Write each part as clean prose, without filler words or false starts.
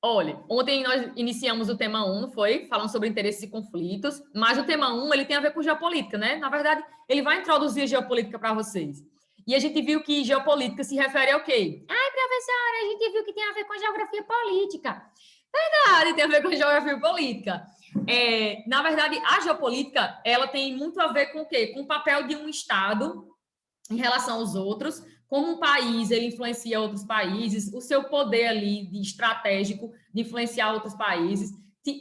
Olha, ontem nós iniciamos o tema 1, não foi? Falando sobre interesses e conflitos, mas o tema 1, ele tem a ver com geopolítica, né? Na verdade, ele vai introduzir geopolítica para vocês. E a gente viu que geopolítica se refere ao quê? Ai, professora, a gente viu que tem a ver com geografia política. Verdade, tem a ver com geografia política. Na verdade, a geopolítica, ela tem muito a ver com o quê? Com o papel de um Estado em relação aos outros, como um país ele influencia outros países, o seu poder ali de estratégico de influenciar outros países,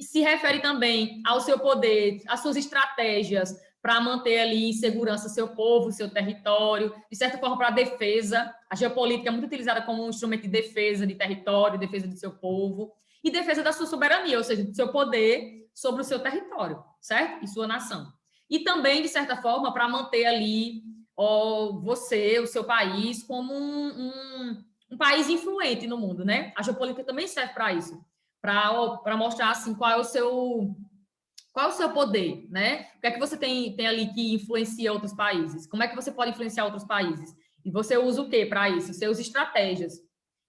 se refere também ao seu poder, às suas estratégias para manter ali em segurança seu povo, seu território, de certa forma para a defesa. A geopolítica é muito utilizada como um instrumento de defesa de território, defesa do seu povo e defesa da sua soberania, ou seja, do seu poder sobre o seu território, certo? E sua nação. E também, de certa forma, para manter ali ou você, o seu país, como um país influente no mundo, né? A geopolítica também serve para isso, para mostrar assim qual é o seu poder, né? O que é que você tem ali que influencia outros países? Como é que você pode influenciar outros países? E você usa o quê para isso? Você usa estratégias.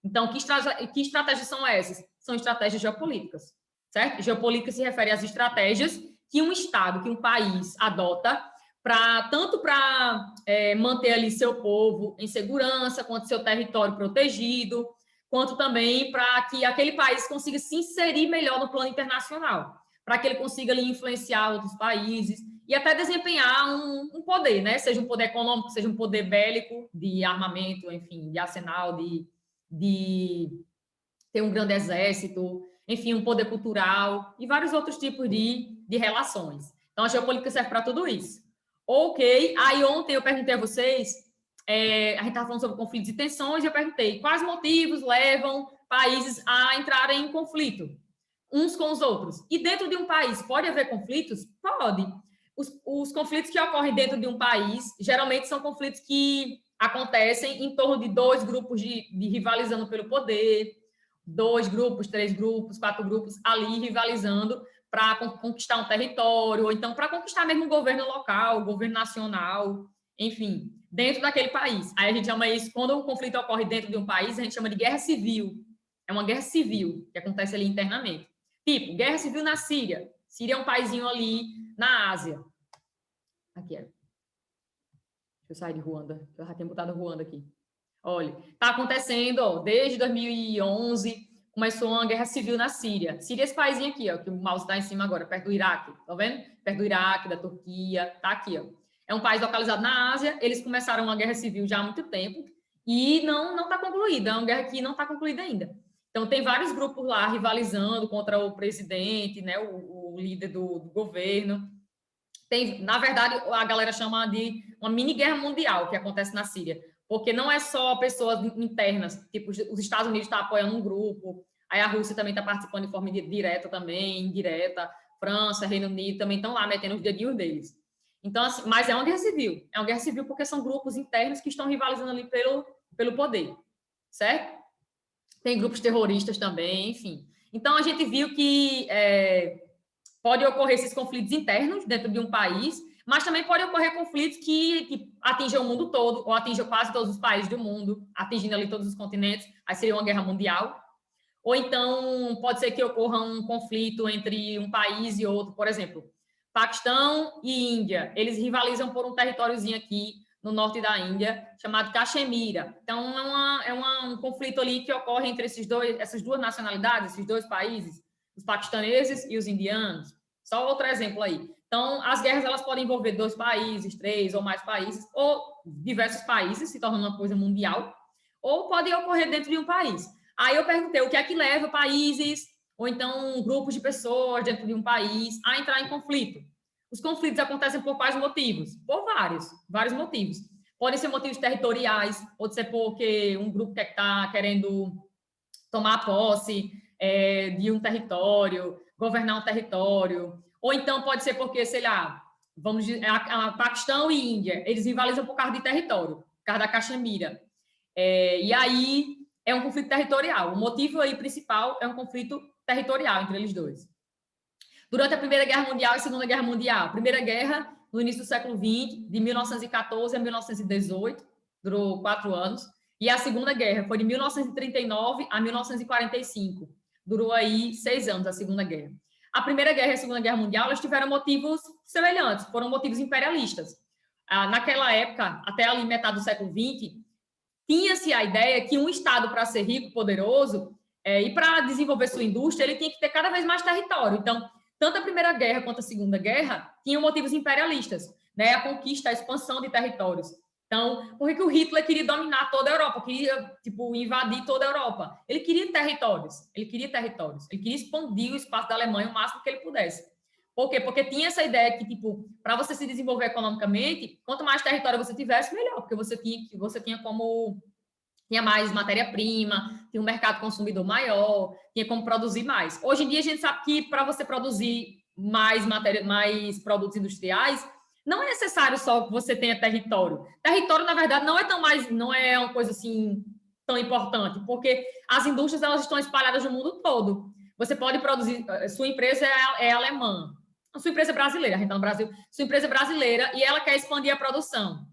Então, que estratégias são essas? São estratégias geopolíticas, certo? Geopolítica se refere às estratégias que um Estado, que um país adota tanto para manter ali seu povo em segurança, quanto seu território protegido, quanto também para que aquele país consiga se inserir melhor no plano internacional, para que ele consiga ali influenciar outros países e até desempenhar um poder, né? Seja um poder econômico, seja um poder bélico, de armamento, enfim, de arsenal, de ter um grande exército, enfim, um poder cultural e vários outros tipos de relações. Então, a geopolítica serve para tudo isso. Ok, aí ontem eu perguntei a vocês, a gente estava falando sobre conflitos e tensões, e eu perguntei quais motivos levam países a entrarem em conflito uns com os outros. E dentro de um país, pode haver conflitos? Pode. Os conflitos que ocorrem dentro de um país, geralmente são conflitos que acontecem em torno de dois grupos de rivalizando pelo poder, 2 grupos, 3 grupos, 4 grupos ali rivalizando para conquistar um território, ou então para conquistar mesmo um governo local, um governo nacional, enfim, dentro daquele país. Aí a gente chama isso, quando o conflito ocorre dentro de um país, a gente chama de guerra civil. É uma guerra civil que acontece ali internamente. Tipo, guerra civil na Síria. Síria é um paizinho ali na Ásia. Aqui, deixa eu sair de Ruanda, eu já tinha botado Ruanda aqui. Olha, está acontecendo, ó, desde 2011, começou uma guerra civil na Síria. Síria é esse paísinho aqui, ó, que o mouse está em cima agora, perto do Iraque, tá vendo? Perto do Iraque, da Turquia, tá aqui, ó. É um país localizado na Ásia, eles começaram uma guerra civil já há muito tempo e não está concluída, é uma guerra que não está concluída ainda. Então, tem vários grupos lá rivalizando contra o presidente, né, o líder do governo. Na verdade, a galera chama de uma mini guerra mundial que acontece na Síria, porque não é só pessoas internas, tipo, os Estados Unidos estão apoiando um grupo, aí a Rússia também está participando de forma direta também, indireta, França, Reino Unido também estão lá metendo os dedinhos deles. Então, assim, mas é uma guerra civil porque são grupos internos que estão rivalizando ali pelo poder, certo? Tem grupos terroristas também, enfim. Então, a gente viu que pode ocorrer esses conflitos internos dentro de um país, mas também pode ocorrer conflitos que atingem o mundo todo, ou atingem quase todos os países do mundo, atingindo ali todos os continentes, aí seria uma guerra mundial. Ou então, pode ser que ocorra um conflito entre um país e outro, por exemplo, Paquistão e Índia, eles rivalizam por um territóriozinho aqui no norte da Índia, chamado Caxemira. Então, um conflito ali que ocorre entre essas duas nacionalidades, esses dois países, os paquistaneses e os indianos. Só outro exemplo aí. Então, as guerras elas podem envolver 2 países, 3 ou mais países, ou diversos países, se tornando uma coisa mundial, ou podem ocorrer dentro de um país. Aí eu perguntei o que é que leva países, ou então grupos de pessoas dentro de um país, a entrar em conflito. Os conflitos acontecem por quais motivos? Por vários motivos. Podem ser motivos territoriais, pode ser porque um grupo que está querendo tomar posse de um território, governar um território, ou então pode ser porque, sei lá, vamos dizer, a Paquistão e Índia, eles rivalizam por causa de território, por causa da Caxemira. E aí é um conflito territorial. O motivo aí principal é um conflito territorial entre eles dois. Durante a Primeira Guerra Mundial e a Segunda Guerra Mundial, a Primeira Guerra, no início do século XX, de 1914 a 1918, durou 4 anos, e a Segunda Guerra foi de 1939 a 1945. Durou aí 6 anos, a Segunda Guerra. A Primeira Guerra e a Segunda Guerra Mundial, elas tiveram motivos semelhantes, foram motivos imperialistas. Naquela época, até ali metade do século XX, tinha-se a ideia que um Estado, para ser rico, poderoso, e para desenvolver sua indústria, ele tinha que ter cada vez mais território. Então, tanto a Primeira Guerra quanto a Segunda Guerra tinham motivos imperialistas, né? A conquista, a expansão de territórios. Então, por que o Hitler queria dominar toda a Europa? Queria, tipo, invadir toda a Europa? Ele queria territórios. Ele queria expandir o espaço da Alemanha o máximo que ele pudesse. Por quê? Porque tinha essa ideia que, tipo, para você se desenvolver economicamente, quanto mais território você tivesse, melhor, porque você tinha mais matéria-prima, tinha um mercado consumidor maior, tinha como produzir mais. Hoje em dia, a gente sabe que para você produzir mais produtos industriais, não é necessário só que você tenha território. Território, na verdade, não é uma coisa assim tão importante, porque as indústrias elas estão espalhadas no mundo todo. Você pode produzir, sua empresa é alemã, a sua empresa é brasileira, a gente está no Brasil, sua empresa é brasileira e ela quer expandir a produção. O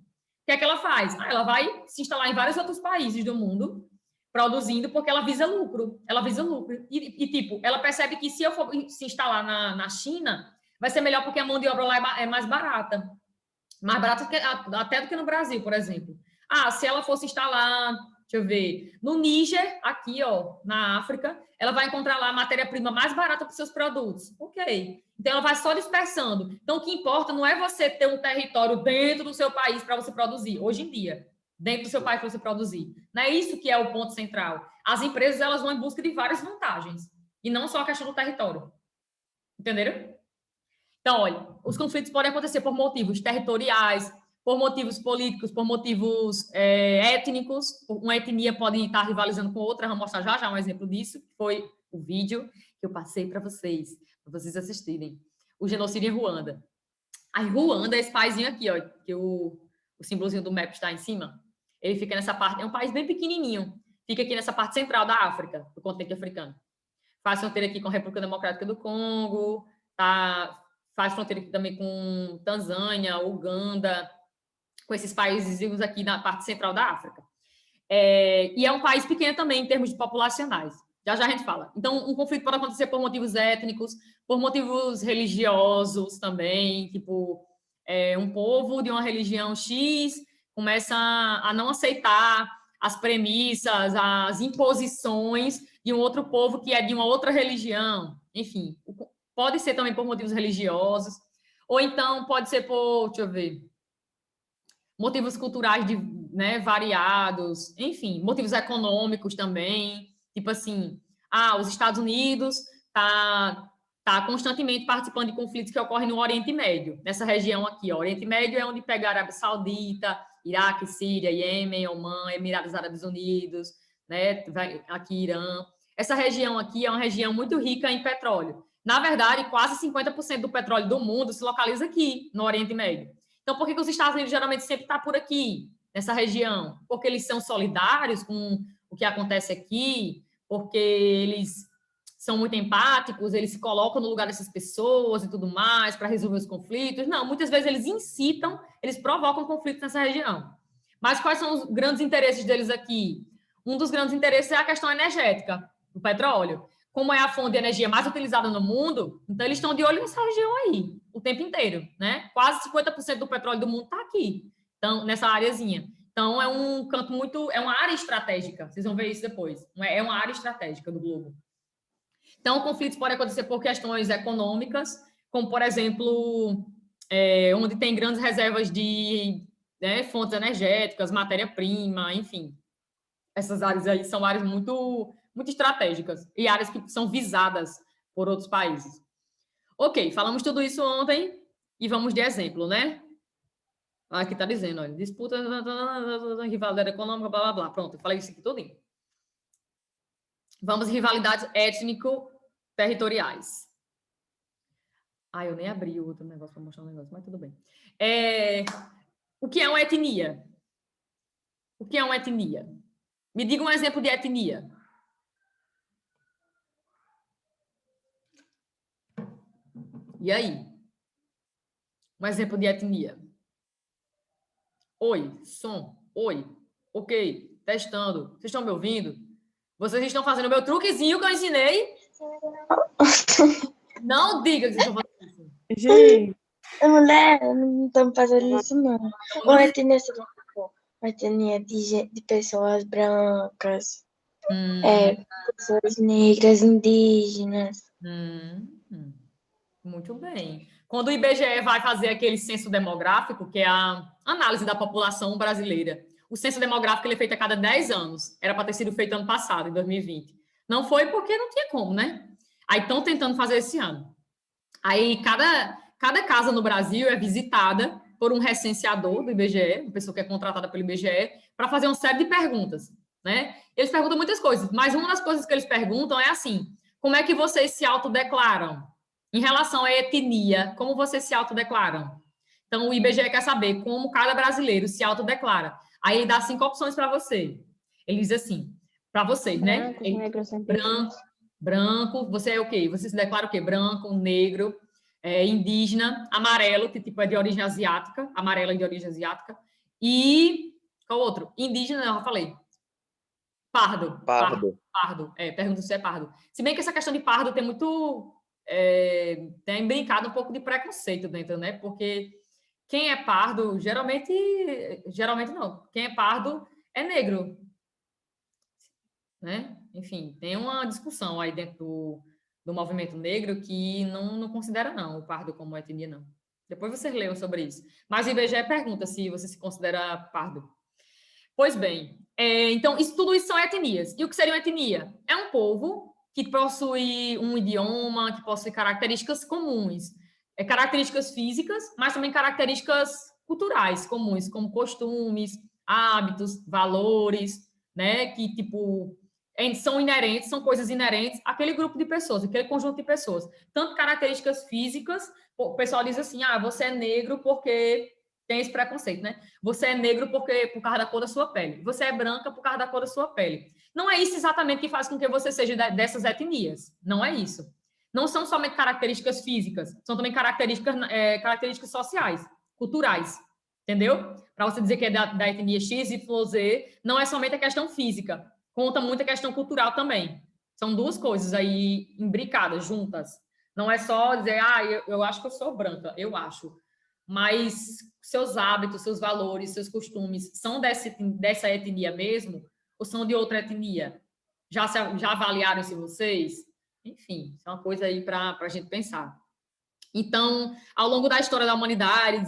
que é que ela faz? Ela vai se instalar em vários outros países do mundo, produzindo, porque ela visa lucro. Ela visa lucro. Tipo, ela percebe que se eu for se instalar na China, vai ser melhor porque a mão de obra lá é mais barata. Mais barata até do que no Brasil, por exemplo. Se ela fosse instalar, deixa eu ver, no Níger, aqui, ó, na África, ela vai encontrar lá a matéria-prima mais barata para os seus produtos. Ok. Então, ela vai só dispersando. Então, o que importa não é você ter um território dentro do seu país para você produzir, hoje em dia. Dentro do seu país para você produzir. Não é isso que é o ponto central. As empresas, elas vão em busca de várias vantagens. E não só a questão do território. Entenderam? Então, olha, os conflitos podem acontecer por motivos territoriais, por motivos políticos, por motivos étnicos. Uma etnia pode estar rivalizando com outra. Vamos mostrar já um exemplo disso, que foi o vídeo que eu passei para vocês assistirem. O genocídio em Ruanda. A Ruanda é esse paizinho aqui, ó, que o símbolozinho do mapa está em cima. Ele fica nessa parte, é um país bem pequenininho. Fica aqui nessa parte central da África, do continente africano. Faz fronteira aqui com a República Democrática do Congo, faz fronteira aqui também com Tanzânia, Uganda, com esses países aqui na parte central da África. E é um país pequeno também em termos de populacionais. Já a gente fala. Então, um conflito pode acontecer por motivos étnicos, por motivos religiosos também, tipo, um povo de uma religião X começa a não aceitar as premissas, as imposições de um outro povo que é de uma outra religião. Enfim, pode ser também por motivos religiosos, ou então pode ser por, deixa eu ver, motivos culturais variados, enfim, motivos econômicos também, tipo assim, os Estados Unidos tá constantemente participando de conflitos que ocorrem no Oriente Médio, nessa região aqui, ó. O Oriente Médio é onde pega a Arábia Saudita, Iraque, Síria, Iêmen, Omã, Emirados Árabes Unidos, né, aqui Irã. Essa região aqui é uma região muito rica em petróleo. Na verdade, quase 50% do petróleo do mundo se localiza aqui, no Oriente Médio. Então, por que os Estados Unidos geralmente sempre estão por aqui, nessa região? Porque eles são solidários com o que acontece aqui, porque eles são muito empáticos, eles se colocam no lugar dessas pessoas e tudo mais para resolver os conflitos. Não, muitas vezes eles incitam, eles provocam conflitos nessa região. Mas quais são os grandes interesses deles aqui? Um dos grandes interesses é a questão energética, do petróleo. Como é a fonte de energia mais utilizada no mundo, então eles estão de olho nessa região aí, o tempo inteiro, né? Quase 50% do petróleo do mundo está aqui, então, nessa areazinha. Então, é um campo é uma área estratégica, vocês vão ver isso depois. É uma área estratégica do globo. Então, conflitos podem acontecer por questões econômicas, como, por exemplo, onde tem grandes reservas de fontes energéticas, matéria-prima, enfim. Essas áreas aí são áreas muito estratégicas e áreas que são visadas por outros países. Ok, falamos tudo isso ontem e vamos de exemplo, né? Aqui está dizendo, olha, disputa, rivalidade econômica, blá, blá, blá. Pronto, eu falei isso aqui tudinho. Vamos rivalidades étnico-territoriais. Eu nem abri o outro negócio para mostrar um negócio, mas tudo bem. O que é uma etnia? O que é uma etnia? Me diga um exemplo de etnia. E aí? Um exemplo de etnia. Oi, som. Oi. Ok. Testando. Vocês estão me ouvindo? Vocês estão fazendo o meu truquezinho que eu ensinei Não diga que vocês estão fazendo isso. Gente, Mulher, não estamos fazendo isso, não. Uma etnia, uma etnia de pessoas brancas, pessoas negras, indígenas. Muito bem. Quando o IBGE vai fazer aquele censo demográfico, que é a análise da população brasileira, o censo demográfico ele é feito a cada 10 anos. Era para ter sido feito ano passado, em 2020. Não foi porque não tinha como, né? Aí estão tentando fazer esse ano. Aí cada casa no Brasil é visitada por um recenseador do IBGE, uma pessoa que é contratada pelo IBGE, para fazer uma série de perguntas, né? Eles perguntam muitas coisas, mas uma das coisas que eles perguntam é assim: como é que vocês se autodeclaram? Em relação à etnia, como vocês se autodeclaram? Então, o IBGE quer saber como cada brasileiro se autodeclara. Aí ele dá 5 opções para você. Ele diz assim, para vocês, né? negro, Branco, você é o quê? Você se declara o quê? Branco, negro, indígena, amarelo, que tipo é de origem asiática, amarelo é de origem asiática, e qual outro? Indígena, eu já falei. Pardo. Pergunta se é pardo. Se bem que essa questão de pardo tem muito... tem brincado um pouco de preconceito dentro, né? Porque quem é pardo, geralmente não. Quem é pardo é negro, né? Enfim, tem uma discussão aí dentro do movimento negro que não considera, não, o pardo como etnia, não. Depois vocês leiam sobre isso. Mas o IBGE pergunta se você se considera pardo. Pois bem, então, tudo isso são etnias. E o que seria uma etnia? É um povo que possui um idioma, que possui características comuns. Características físicas, mas também características culturais comuns, como costumes, hábitos, valores, né? Que, tipo, são inerentes, são coisas inerentes àquele grupo de pessoas, aquele conjunto de pessoas. Tanto características físicas, o pessoal diz assim, você é negro porque tem esse preconceito, né? Você é negro por causa da cor da sua pele. Você é branca por causa da cor da sua pele. Não é isso exatamente que faz com que você seja dessas etnias. Não é isso. Não são somente características físicas, são também características sociais, culturais. Entendeu? Para você dizer que é da etnia X, Y, Z, não é somente a questão física. Conta muito a questão cultural também. São duas coisas aí imbricadas, juntas. Não é só dizer, eu acho que eu sou branca, eu acho. Mas seus hábitos, seus valores, seus costumes são dessa etnia mesmo? Ou são de outra etnia? Já avaliaram isso vocês? Enfim, isso é uma coisa aí para a gente pensar. Então, ao longo da história da humanidade,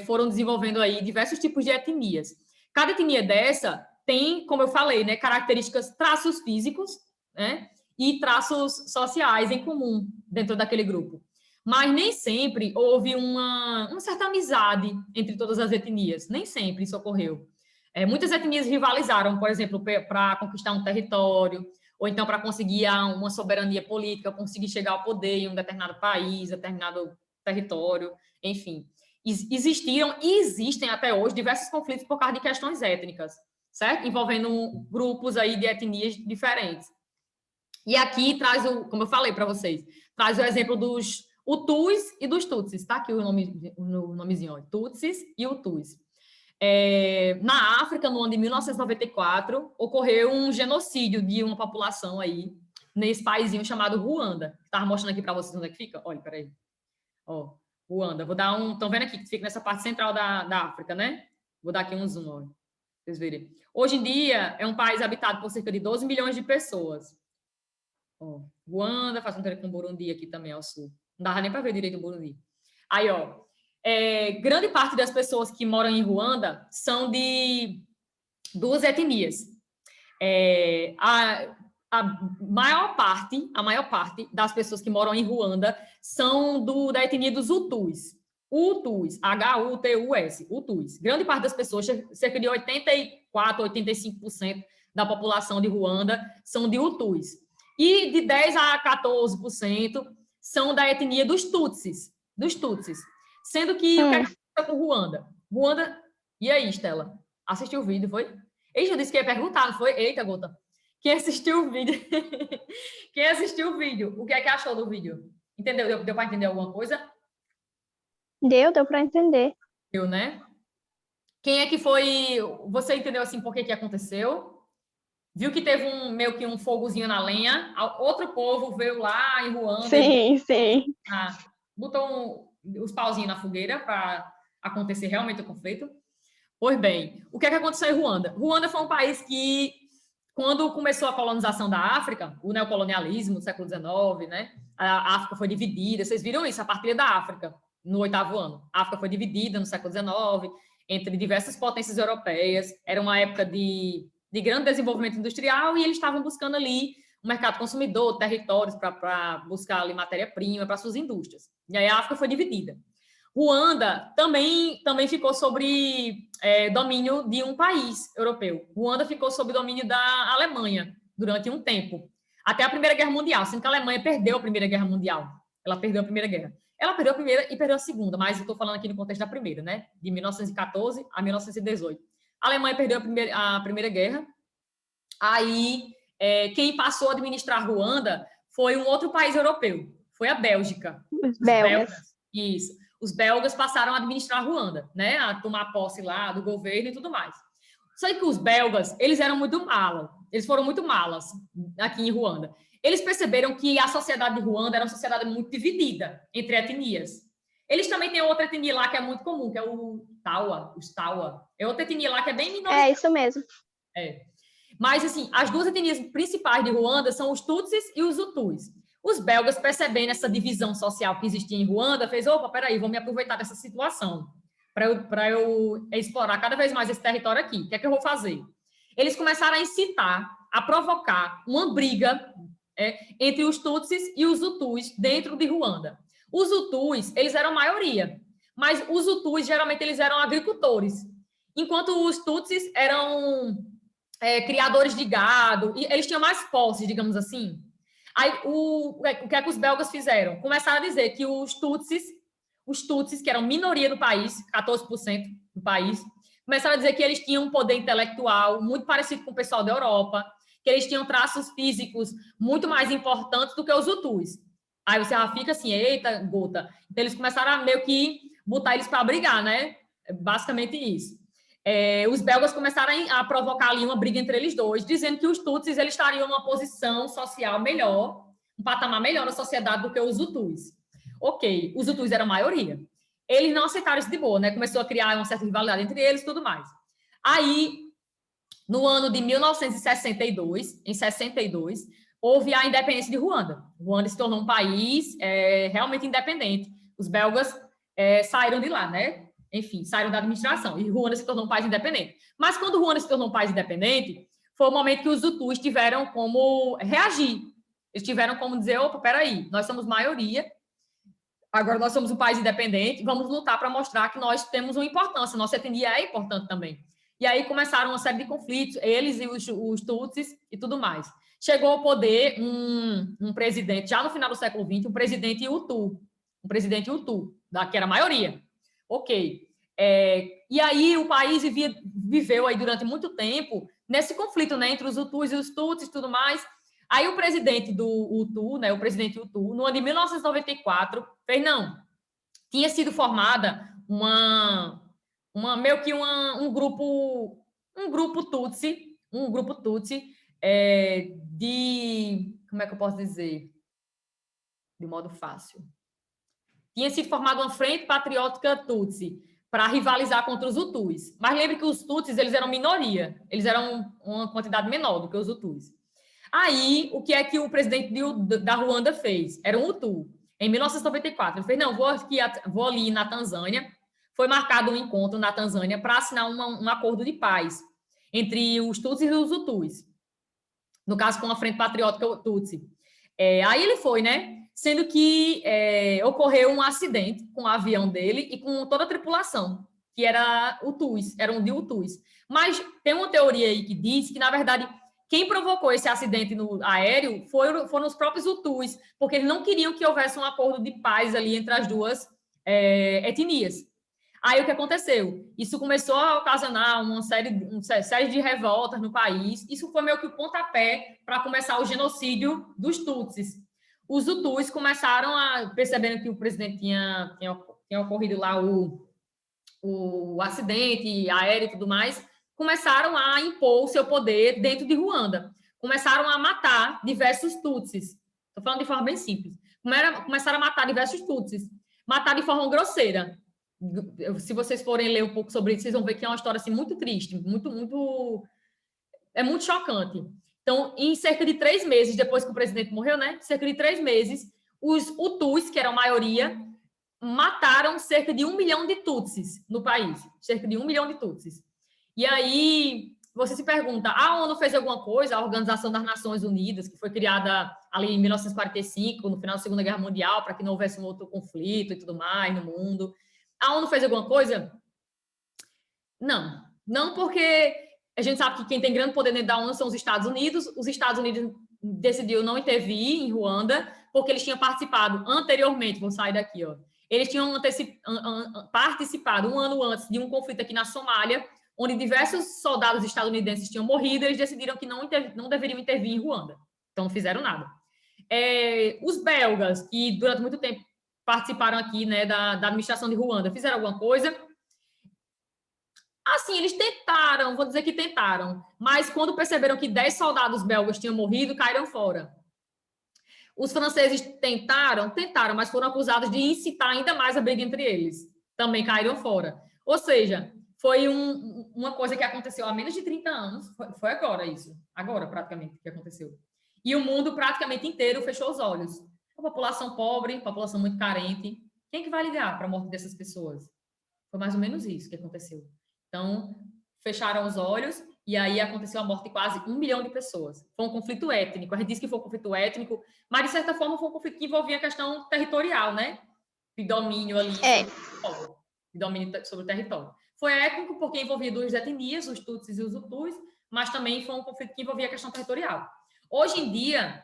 foram desenvolvendo aí diversos tipos de etnias. Cada etnia dessa tem, como eu falei, né, características, traços físicos, né, e traços sociais em comum dentro daquele grupo. Mas nem sempre houve uma certa amizade entre todas as etnias. Nem sempre isso ocorreu. Muitas etnias rivalizaram, por exemplo, para conquistar um território, ou então para conseguir uma soberania política, conseguir chegar ao poder em um determinado país, determinado território, enfim. Existiram e existem até hoje diversos conflitos por causa de questões étnicas, certo? Envolvendo grupos aí de etnias diferentes. E aqui traz como eu falei para vocês, traz o exemplo dos Hutus e dos Tutsis, tá aqui o nomezinho, ó, Tutsis e Hutus. Na África, no ano de 1994, ocorreu um genocídio de uma população aí, nesse paísinho chamado Ruanda. Estava mostrando aqui para vocês onde é que fica. Olha, peraí. Ó, Ruanda. Vou dar estão vendo aqui que fica nessa parte central da África, né? Vou dar aqui um zoom, ó, pra vocês verem. Hoje em dia, é um país habitado por cerca de 12 milhões de pessoas. Ó, Ruanda, faz fronteira com o Burundi aqui também, ao sul. Não dava nem para ver direito o Burundi. Aí, ó, grande parte das pessoas que moram em Ruanda são de duas etnias. A maior parte das pessoas que moram em Ruanda são da etnia dos Hutus. Hutus, H-U-T-U-S, Hutus. Grande parte das pessoas, cerca de 84, 85% da população de Ruanda são de Hutus. E de 10 a 14% são da etnia dos Tutsis. Sendo que o que aconteceu com Ruanda? E aí, Estela? Assistiu o vídeo, foi? Eita, eu disse que ia perguntar, não foi? Eita, gota. Quem assistiu o vídeo? Quem assistiu o vídeo? O que é que achou do vídeo? Entendeu? Deu para entender alguma coisa? Deu para entender. Deu, né? Quem é que foi... Você entendeu, assim, por que aconteceu? viu que teve meio que um fogozinho na lenha, outro povo veio lá em Ruanda, Sim, sim. botou os pauzinhos na fogueira para acontecer realmente o conflito. Pois bem, o que é que aconteceu em Ruanda? Ruanda foi um país que, quando começou a colonização da África, o neocolonialismo do século XIX, né? A África foi dividida, vocês viram isso, a partilha da África, no 8º ano. A África foi dividida no século XIX, entre diversas potências europeias, era uma época de grande desenvolvimento industrial e eles estavam buscando ali um mercado consumidor, territórios para buscar ali matéria-prima para suas indústrias. E aí a África foi dividida. Ruanda também ficou sobre domínio de um país europeu. Ruanda ficou sob domínio da Alemanha durante um tempo, até a Primeira Guerra Mundial, sendo que a Alemanha perdeu a Primeira Guerra Mundial. Ela perdeu a Primeira Guerra. Ela perdeu a Primeira e perdeu a Segunda, mas eu estou falando aqui no contexto da Primeira, né? De 1914 a 1918. A Alemanha perdeu a Primeira Guerra. Aí, quem passou a administrar Ruanda foi um outro país europeu, foi a Bélgica. Os belgas. Isso. Os belgas passaram a administrar Ruanda, né? A tomar posse lá do governo e tudo mais. Só que os belgas, eles eram muito malas. Eles foram muito malas aqui em Ruanda. Eles perceberam que a sociedade de Ruanda era uma sociedade muito dividida entre etnias. Eles também têm outra etnia lá que é muito comum, que é o Tawa, os Tawa. É outra etnia lá que é bem minoritária. É isso mesmo. Mas, assim, as duas etnias principais de Ruanda são os Tutsis e os Hutus. Os belgas, percebendo essa divisão social que existia em Ruanda, fez, opa, peraí, vou me aproveitar dessa situação para eu explorar cada vez mais esse território aqui. O que é que eu vou fazer? Eles começaram a incitar, a provocar uma briga entre os Tutsis e os Hutus dentro de Ruanda. Os Hutus, eles eram maioria, mas os Hutus, geralmente, eles eram agricultores, enquanto os Tutsis eram criadores de gado, e eles tinham mais posses, digamos assim. Aí, o que é que os belgas fizeram? Começaram a dizer que os Tutsis, que eram minoria do país, 14% do país, começaram a dizer que eles tinham um poder intelectual muito parecido com o pessoal da Europa, que eles tinham traços físicos muito mais importantes do que os Hutus. Aí você já fica assim, eita, gota. Então, eles começaram a meio que botar eles para brigar, né? Basicamente isso. Os belgas começaram a provocar ali uma briga entre eles dois, dizendo que os Tutsis eles estariam numa posição social melhor, um patamar melhor na sociedade do que os Hutus. Ok, os Hutus eram a maioria. Eles não aceitaram isso de boa, né? Começou a criar uma certa rivalidade entre eles e tudo mais. Aí, no ano de 1962, em 62, houve a independência de Ruanda. Ruanda se tornou um país realmente independente. Os belgas saíram de lá, né? Enfim, saíram da administração, e Ruanda se tornou um país independente. Mas quando Ruanda se tornou um país independente, foi o momento que os Hutus tiveram como reagir. Eles tiveram como dizer, opa, peraí, nós somos maioria, agora nós somos um país independente, vamos lutar para mostrar que nós temos uma importância, nossa etnia é importante também. E aí começaram uma série de conflitos, eles e os Tutsis e tudo mais. Chegou ao poder um presidente, já no final do século XX, um presidente Hutu, que era a maioria. Ok. E aí o país viveu aí durante muito tempo nesse conflito, né, entre os Hutus e os Tutsis e tudo mais. Aí o presidente do Hutu, né, o presidente Hutu, no ano de 1994, fez não. Tinha sido formada meio que um grupo Tutsi, como é que eu posso dizer? De modo fácil. Tinha sido formada uma frente patriótica Tutsi para rivalizar contra os Hutus. Mas lembre que os Tutsis eles eram minoria, eles eram uma quantidade menor do que os Hutus. Aí, o que é que o presidente da Ruanda fez? Era um Hutu. Em 1994, ele fez, não, vou ali na Tanzânia. Foi marcado um encontro na Tanzânia para assinar um acordo de paz entre os Tutsis e os Hutus. No caso, com a frente patriótica Tutsi. Aí ele foi, né? Sendo que ocorreu um acidente com o avião dele e com toda a tripulação, que eram de Hutus. Mas tem uma teoria aí que diz que, na verdade, quem provocou esse acidente no aéreo foram os próprios Hutus, porque eles não queriam que houvesse um acordo de paz ali entre as duas etnias. Aí o que aconteceu? Isso começou a ocasionar uma série de revoltas no país. Isso foi meio que o pontapé para começar o genocídio dos Tutsis. Os Hutus começaram percebendo que o presidente tinha ocorrido lá o acidente aéreo e tudo mais, começaram a impor o seu poder dentro de Ruanda. Começaram a matar diversos Tutsis. Estou falando de forma bem simples. Começaram a matar diversos Tutsis. Matar de forma grosseira. Se vocês forem ler um pouco sobre isso, vocês vão ver que é uma história assim, muito triste, é muito chocante. Então, em cerca de 3 meses, depois que o presidente morreu, né? Cerca de 3 meses, os Hutus, que eram a maioria, mataram cerca de 1 milhão de Tutsis no país. Cerca de 1 milhão de Tutsis. E aí, você se pergunta, a ONU fez alguma coisa? A Organização das Nações Unidas, que foi criada ali em 1945, no final da Segunda Guerra Mundial, para que não houvesse um outro conflito e tudo mais no mundo. A ONU fez alguma coisa? Não. Não, porque a gente sabe que quem tem grande poder dentro da ONU são os Estados Unidos. Os Estados Unidos decidiu não intervir em Ruanda, porque eles tinham participado anteriormente, vou sair daqui, ó. Eles tinham participado um ano antes de um conflito aqui na Somália, onde diversos soldados estadunidenses tinham morrido, eles decidiram que não deveriam intervir em Ruanda. Então, não fizeram nada. Os belgas, que durante muito tempo participaram aqui, né, da administração de Ruanda, fizeram alguma coisa? Assim, eles tentaram, vou dizer que tentaram, mas quando perceberam que 10 soldados belgas tinham morrido, caíram fora. Os franceses tentaram, mas foram acusados de incitar ainda mais a briga entre eles. Também caíram fora. Ou seja, foi uma coisa que aconteceu há menos de 30 anos, foi agora praticamente que aconteceu. E o mundo praticamente inteiro fechou os olhos. A população pobre, população muito carente, quem é que vai ligar para a morte dessas pessoas? Foi mais ou menos isso que aconteceu. Então, fecharam os olhos e aí aconteceu a morte de quase 1 milhão de pessoas. Foi um conflito étnico. A gente disse que foi um conflito étnico, mas, de certa forma, foi um conflito que envolvia a questão territorial, né? De domínio ali de domínio sobre o território. Foi étnico porque envolvia duas etnias, os Tutsis e os Hutus, mas também foi um conflito que envolvia a questão territorial. Hoje em dia,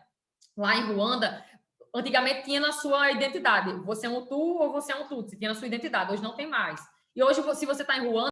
lá em Ruanda, antigamente tinha na sua identidade. Você é um Hutu ou você é um Tutsi? Tinha na sua identidade. Hoje não tem mais. E hoje, se você está em Ruanda,